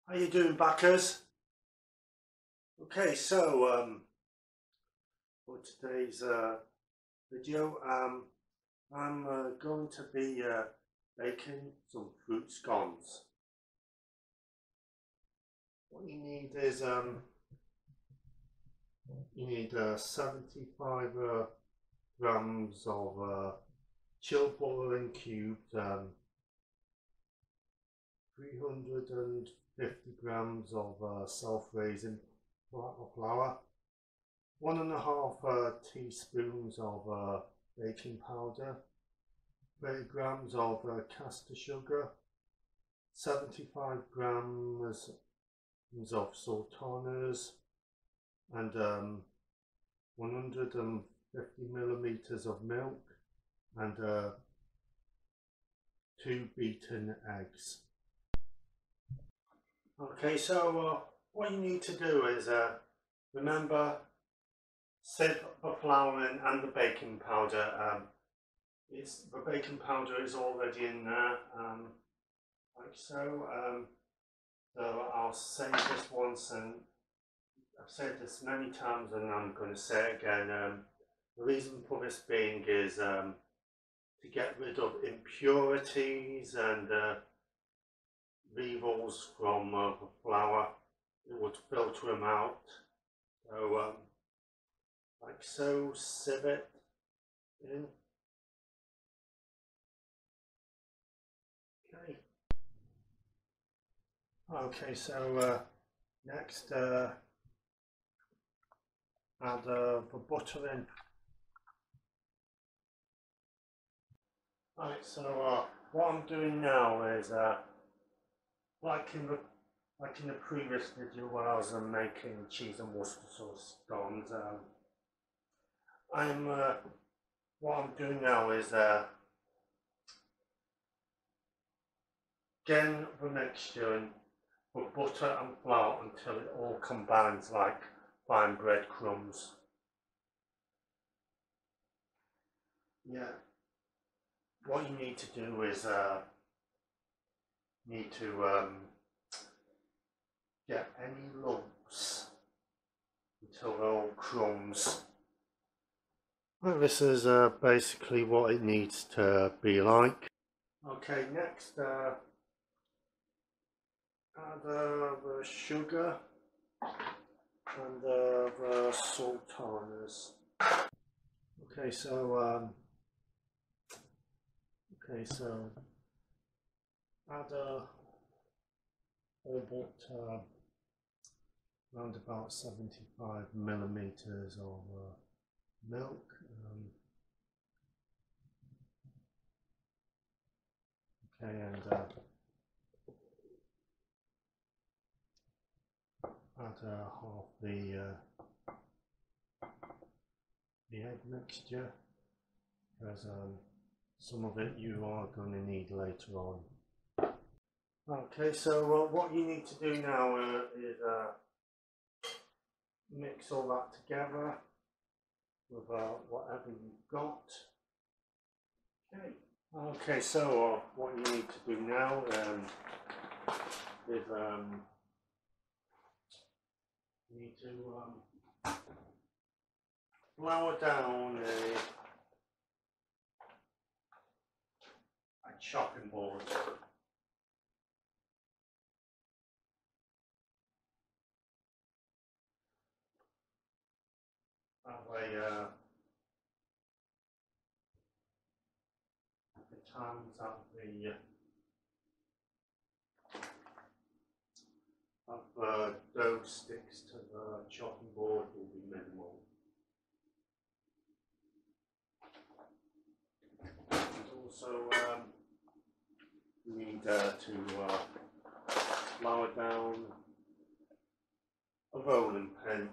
How you doing, backers? Okay, so for today's video, I'm going to be making some fruit scones. What you need is 75 grams of chilled butter in cubes, 350 grams of self-raising flour, 1.5 teaspoons of baking powder, 30 grams of caster sugar, 75 grams of sultanas, and 150 millimeters of milk, and 2 beaten eggs. Okay, so what you need to do is remember, sieve the flour in and the baking powder. The baking powder is already in there, like so. So I'll say this once, and I've said this many times, and I'm going to say it again. The reason for this being is to get rid of impurities and levels from the flour. It would filter them out. So like so, sieve it in. Okay, so next add the butter in. Right, so what I'm doing now is like in the previous video where I was making cheese and Worcestershire scones, what I'm doing now is getting the mixture in with butter and flour until it all combines like fine breadcrumbs. Yeah. What you need to do is get any lumps until they're all crumbs. Well, this is basically what it needs to be like. Okay, next add the sugar and the sultanas. Okay, so add around about 75 millimeters of milk. Okay, and add half the egg mixture, because some of it you are going to need later on. Okay, so what you need to do now is mix all that together with whatever you've got. Okay, so what you need to do now is you need to flour down a chopping board. That way the times that the dough sticks to the chopping board will be minimal. And also you need to flour down a rolling pin.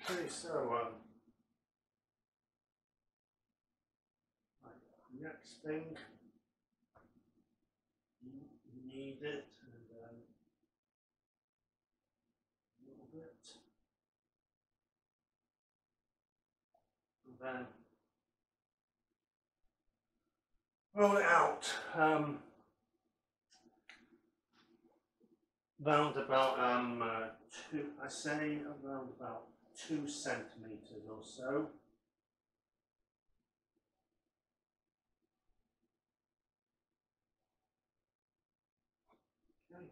Okay, so Next thing, you knead it and then a little bit, and then roll it out. Round about I say around about 2 centimeters or so. Okay.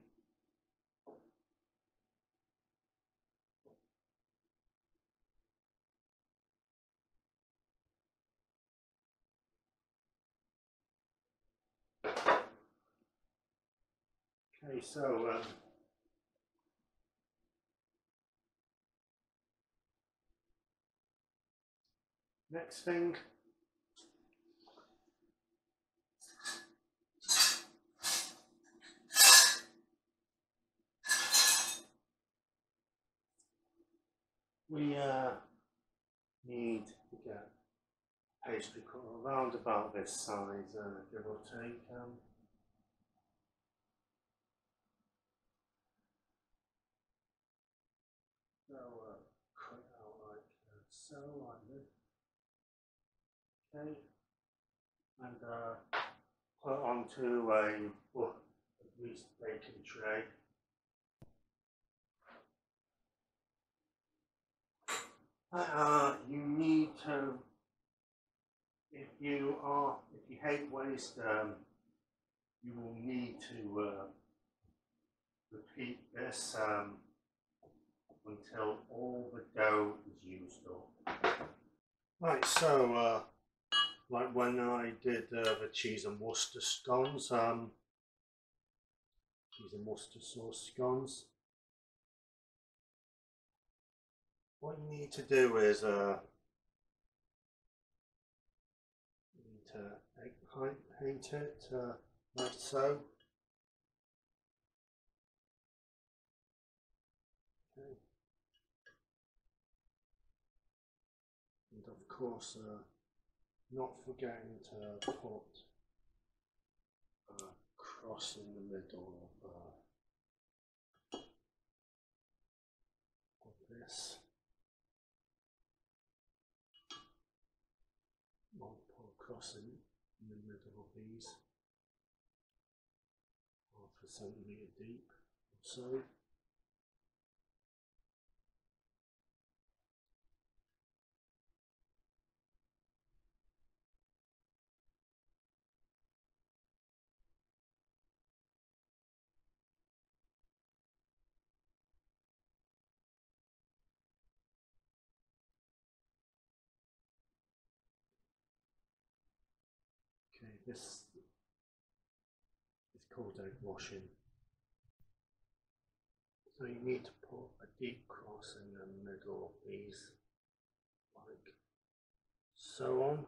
Okay, so next thing, we need to get pastry cut around about this size, give or take. So cut it out like so, like this. Okay, and put it onto a greased baking tray. You need to, if you hate waste, you will need to repeat this until all the dough is used up. Right, so like when I did the cheese and Worcester scones, cheese and Worcester sauce scones, what you need to do is you need to egg paint it like so. Okay. And of course, not forgetting to put a cross in the middle of this. I'll put a cross in the middle of these, 1/2 centimetre deep or so. Okay, this is called egg washing. So you need to put a deep cross in the middle of these, like so on.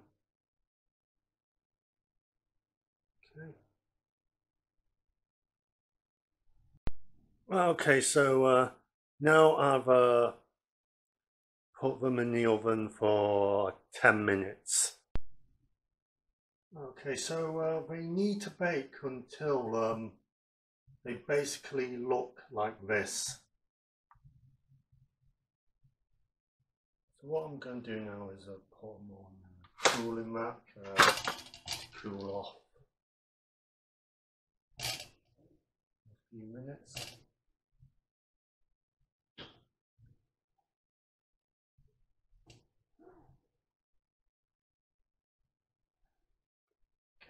Okay. Okay, so now I've put them in the oven for 10 minutes. Okay, so they need to bake until they basically look like this. So what I'm going to do now is put them on cooling rack to cool off a few minutes.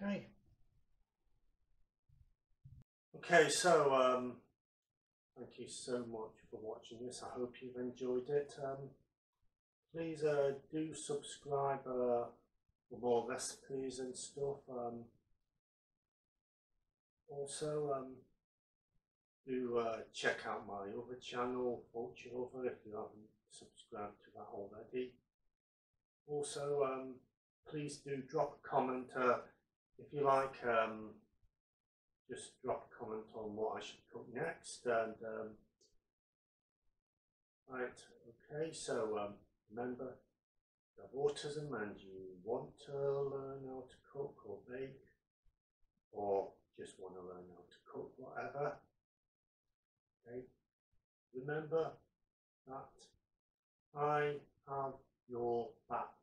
Okay. Okay, so thank you so much for watching this. I hope you've enjoyed it. Please do subscribe for more recipes and stuff. Also, do check out my other channel, Vulture Oven, if you haven't subscribed to that already. Also, please do drop a comment if you like. Just drop a comment on what I should cook next. And right, okay. So remember, you have autism and you want to learn how to cook or just want to learn how to cook whatever. Okay, remember that I have your back.